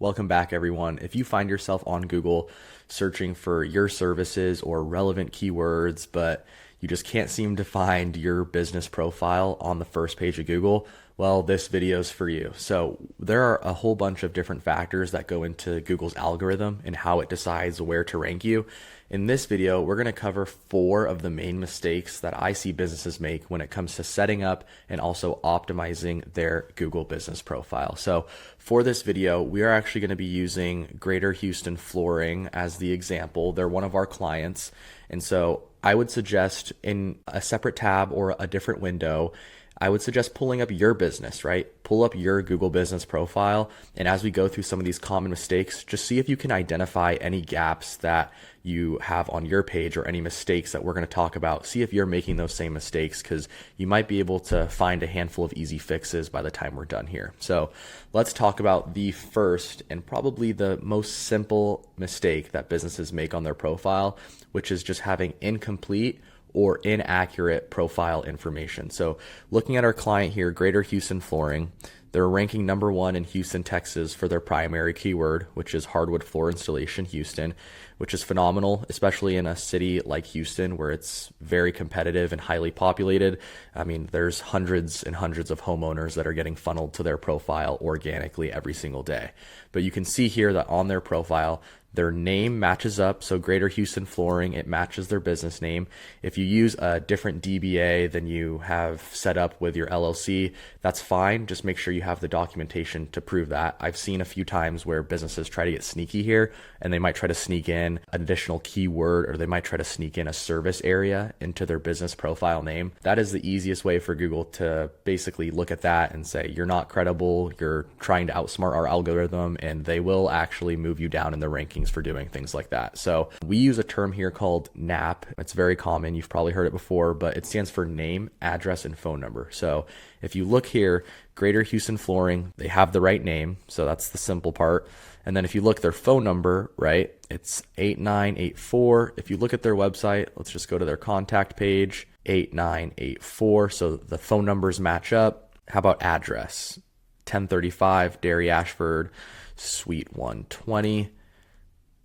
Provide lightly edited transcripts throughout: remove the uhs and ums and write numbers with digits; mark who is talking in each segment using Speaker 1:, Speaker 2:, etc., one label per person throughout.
Speaker 1: Welcome back, everyone. If you find yourself on Google searching for your services or relevant keywords, but you just can't seem to find your business profile on the first page of Google, well, this video is for you. So there are a whole bunch of different factors that go into Google's algorithm and how it decides where to rank you. In this video, we're going to cover 4 of the main mistakes that I see businesses make when it comes to setting up and also optimizing their Google business profile. So for this video, we are actually going to be using Greater Houston Flooring as the example. They're one of our clients. And so I would suggest in a separate tab or a different window, I would suggest pulling up your business, right? Pull up your Google business profile. And as we go through some of these common mistakes, just see if you can identify any gaps that you have on your page or any mistakes that we're going to talk about. See if you're making those same mistakes, because you might be able to find a handful of easy fixes by the time we're done here. So let's talk about the first and probably the most simple mistake that businesses make on their profile, which is just having incomplete or inaccurate profile information. So looking at our client here, Greater Houston Flooring, they're ranking number 1 in Houston, Texas for their primary keyword, which is hardwood floor installation Houston, which is phenomenal, especially in a city like Houston where it's very competitive and highly populated. I mean, there's hundreds and hundreds of homeowners that are getting funneled to their profile organically every single day. But you can see here that on their profile, their name matches up. So Greater Houston Flooring, it matches their business name. If you use a different DBA than you have set up with your LLC, that's fine. Just make sure you have the documentation to prove that. I've seen a few times where businesses try to get sneaky here, and they might try to sneak in an additional keyword, or they might try to sneak in a service area into their business profile name. That is the easiest way for Google to basically look at that and say, you're not credible, you're trying to outsmart our algorithm, and they will actually move you down in the rankings for doing things like that. So we use a term here called NAP. It's very common. You've probably heard it before, but it stands for name, address, and phone number. So if you look here, Greater Houston Flooring, they have the right name. So that's the simple part. And then if you look their phone number, right, it's 8984. If you look at their website, let's just go to their contact page, 8984. So the phone numbers match up. How about address? 1035 Dairy Ashford, Suite 120.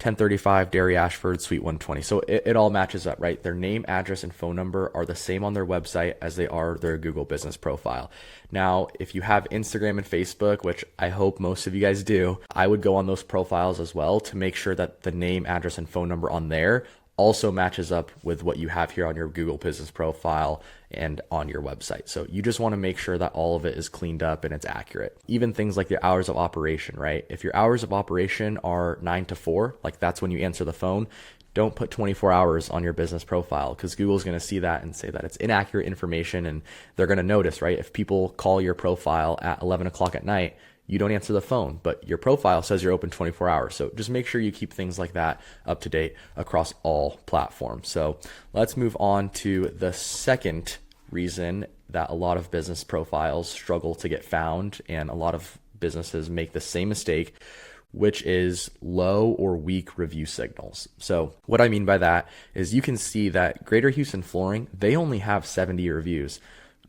Speaker 1: 1035 Dairy Ashford, Suite 120. So it all matches up, right? Their name, address, and phone number are the same on their website as they are their Google business profile. Now, if you have Instagram and Facebook, which I hope most of you guys do, I would go on those profiles as well to make sure that the name, address, and phone number on there also matches up with what you have here on your Google business profile and on your website. So you just want to make sure that all of it is cleaned up and it's accurate. Even things like your hours of operation, right? If your hours of operation are 9 to 4, like that's when you answer the phone, don't put 24 hours on your business profile, because Google's going to see that and say that it's inaccurate information, and they're going to notice, right? If people call your profile at 11 o'clock at night, you don't answer the phone, but your profile says you're open 24 hours. So just make sure you keep things like that up to date across all platforms. So let's move on to the second reason that a lot of business profiles struggle to get found, and a lot of businesses make the same mistake, which is low or weak review signals. So what I mean by that is you can see that Greater Houston Flooring, they only have 70 reviews.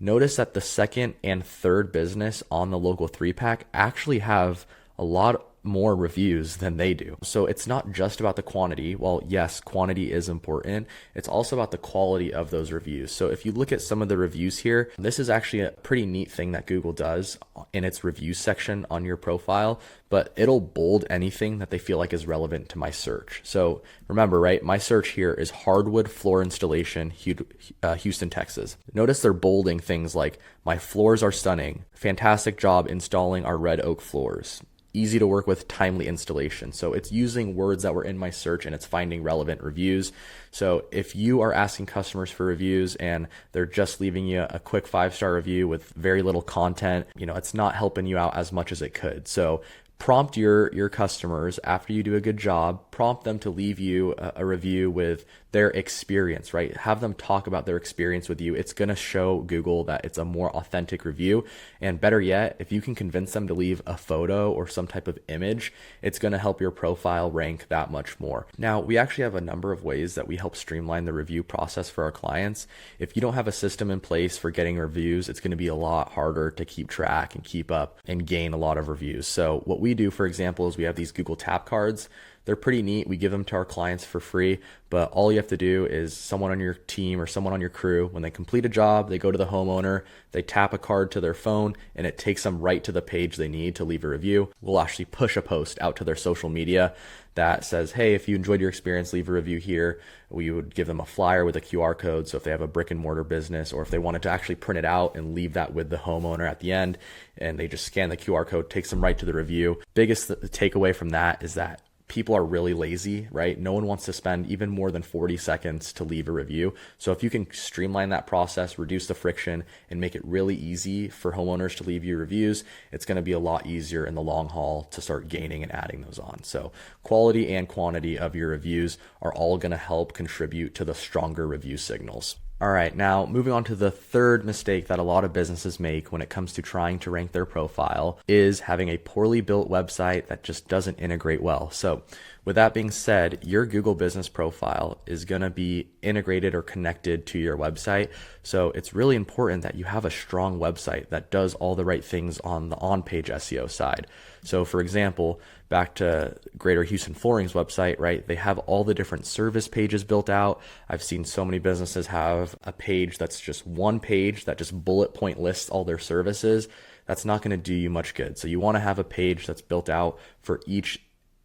Speaker 1: Notice that the second and third business on the local 3-pack actually have a lot more reviews than they do. So it's not just about the quantity. Well, yes, quantity is important. It's also about the quality of those reviews. So if you look at some of the reviews here, this is actually a pretty neat thing that Google does in its reviews section on your profile, but it'll bold anything that they feel like is relevant to my search. So remember, right, my search here is hardwood floor installation, Houston, Texas. Notice they're bolding things like, my floors are stunning, fantastic job installing our red oak floors, easy to work with, timely installation. So it's using words that were in my search and it's finding relevant reviews. So if you are asking customers for reviews and they're just leaving you a quick 5-star review with very little content, it's not helping you out as much as it could. So prompt your customers after you do a good job, prompt them to leave you a review with their experience, right? Have them talk about their experience with you. It's going to show Google that it's a more authentic review. And better yet, if you can convince them to leave a photo or some type of image, it's going to help your profile rank that much more. Now, we actually have a number of ways that we help streamline the review process for our clients. If you don't have a system in place for getting reviews, it's going to be a lot harder to keep track and keep up and gain a lot of reviews. So what we we do, for example, is we have these Google Tap cards. They're pretty neat. We give them to our clients for free, but all you have to do is someone on your team or someone on your crew, when they complete a job, they go to the homeowner, they tap a card to their phone, and it takes them right to the page they need to leave a review. We'll actually push a post out to their social media that says, hey, if you enjoyed your experience, leave a review here. We would give them a flyer with a QR code. So if they have a brick and mortar business, or if they wanted to actually print it out and leave that with the homeowner at the end, and they just scan the QR code, takes them right to the review. Biggest takeaway from that is that people are really lazy, right? No one wants to spend even more than 40 seconds to leave a review. So if you can streamline that process, reduce the friction, and make it really easy for homeowners to leave you reviews, it's going to be a lot easier in the long haul to start gaining and adding those on. So quality and quantity of your reviews are all going to help contribute to the stronger review signals. All right, now moving on to the third mistake that a lot of businesses make when it comes to trying to rank their profile is having a poorly built website that just doesn't integrate well. So with that being said, your Google business profile is going to be integrated or connected to your website. So it's really important that you have a strong website that does all the right things on the on-page SEO side. So for example, back to Greater Houston Flooring's website, right? They have all the different service pages built out. I've seen so many businesses have a page that's just one page that just bullet point lists all their services. That's not going to do you much good. So you want to have a page that's built out for each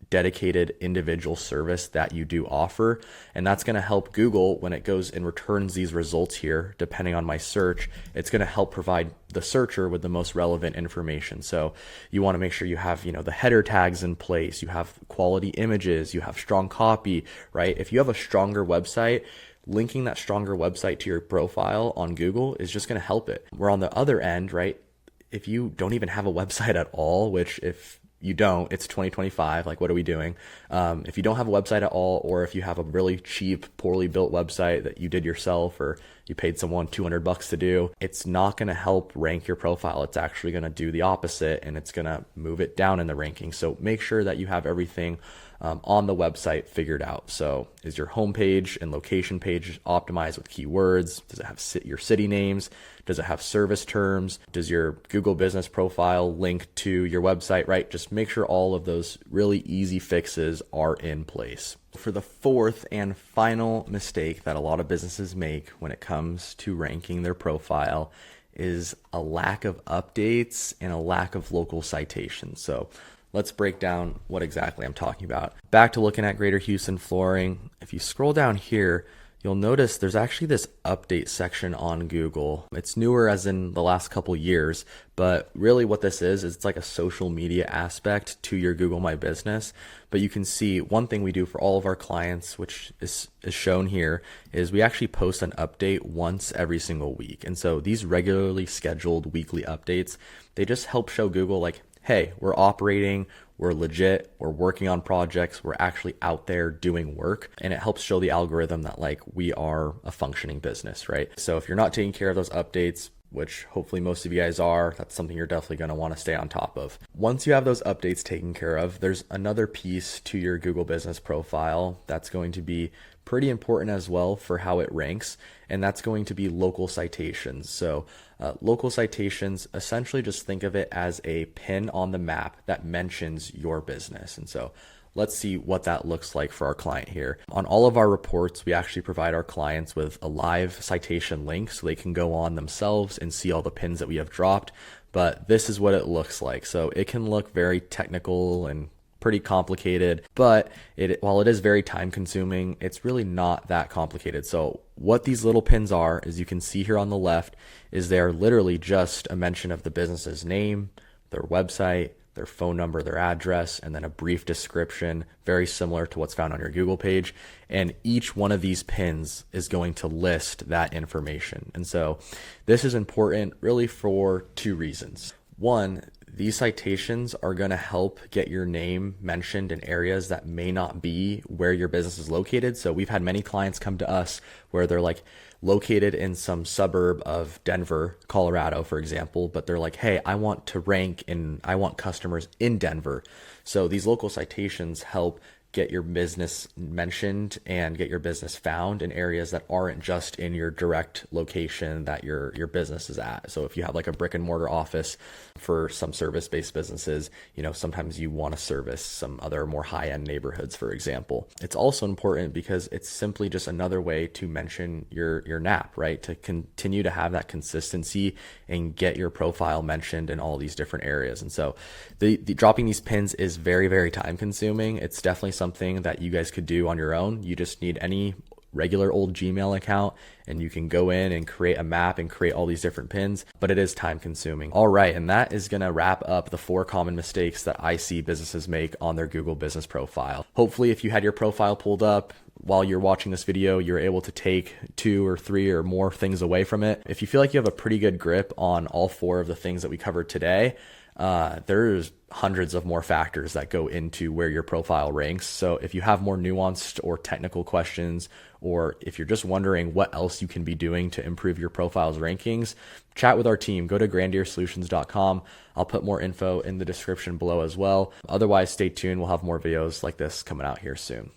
Speaker 1: dedicated individual service that you do offer. And that's going to help Google when it goes and returns these results here, depending on my search, it's going to help provide the searcher with the most relevant information. So you want to make sure you have, the header tags in place, you have quality images, you have strong copy, right? If you have a stronger website, linking that stronger website to your profile on Google is just going to help it. Where on the other end, right? If you don't even have a website at all, which if you don't, it's 2025, like what are we doing? If you don't have a website at all, or if you have a really cheap, poorly built website that you did yourself or you paid someone $200 to do, it's not going to help rank your profile. It's actually going to do the opposite, and it's going to move it down in the ranking. So make sure that you have everything on the website figured out. So is your homepage and location page optimized with keywords? Does it have your city names? Does it have service terms? Does your Google business profile link to your website, right? Just make sure all of those really easy fixes are in place. For the fourth and final mistake that a lot of businesses make when it comes to ranking their profile is a lack of updates and a lack of local citations. So let's break down what exactly I'm talking about. Back to looking at Greater Houston Flooring. If you scroll down here, you'll notice there's actually this update section on Google. It's newer as in the last couple years, but really what this is it's like a social media aspect to your Google My Business. But you can see one thing we do for all of our clients, which is shown here, is we actually post an update once every single week. And so these regularly scheduled weekly updates, they just help show Google like, hey, we're operating, we're legit, we're working on projects, we're actually out there doing work. And it helps show the algorithm that like we are a functioning business, right? So if you're not taking care of those updates, which hopefully most of you guys are, that's something you're definitely going to want to stay on top of. Once you have those updates taken care of, there's another piece to your Google business profile that's going to be pretty important as well for how it ranks, and that's going to be local citations. So local citations, essentially just think of it as a pin on the map that mentions your business. And so let's see what that looks like for our client here. On all of our reports, we actually provide our clients with a live citation link so they can go on themselves and see all the pins that we have dropped. But this is what it looks like. So it can look very technical and pretty complicated, but while it is very time consuming, it's really not that complicated. So what these little pins are, as you can see here on the left, is they're literally just a mention of the business's name, their website, their phone number, their address, and then a brief description, very similar to what's found on your Google page. And each one of these pins is going to list that information. And so this is important really for two reasons. One, these citations are going to help get your name mentioned in areas that may not be where your business is located. So we've had many clients come to us where they're like located in some suburb of Denver, Colorado, for example, but they're like, hey, I want to rank and I want customers in Denver. So these local citations help get your business mentioned and get your business found in areas that aren't just in your direct location that your business is at. So if you have like a brick and mortar office for some service-based businesses, sometimes you want to service some other more high-end neighborhoods, for example. It's also important because it's simply just another way to mention your NAP, right? To continue to have that consistency and get your profile mentioned in all these different areas. And so the dropping these pins is very, very time consuming. It's definitely something that you guys could do on your own. You just need any regular old Gmail account and you can go in and create a map and create all these different pins, but it is time consuming. All right, and that is going to wrap up the 4 common mistakes that I see businesses make on their Google business profile. Hopefully, if you had your profile pulled up while you're watching this video, you're able to take 2 or 3 or more things away from it. If you feel like you have a pretty good grip on all 4 of the things that we covered today, there's hundreds of more factors that go into where your profile ranks. So if you have more nuanced or technical questions, or if you're just wondering what else you can be doing to improve your profile's rankings, chat with our team. Go to grandirsolutions.com. I'll put more info in the description below as well. Otherwise, stay tuned. We'll have more videos like this coming out here soon.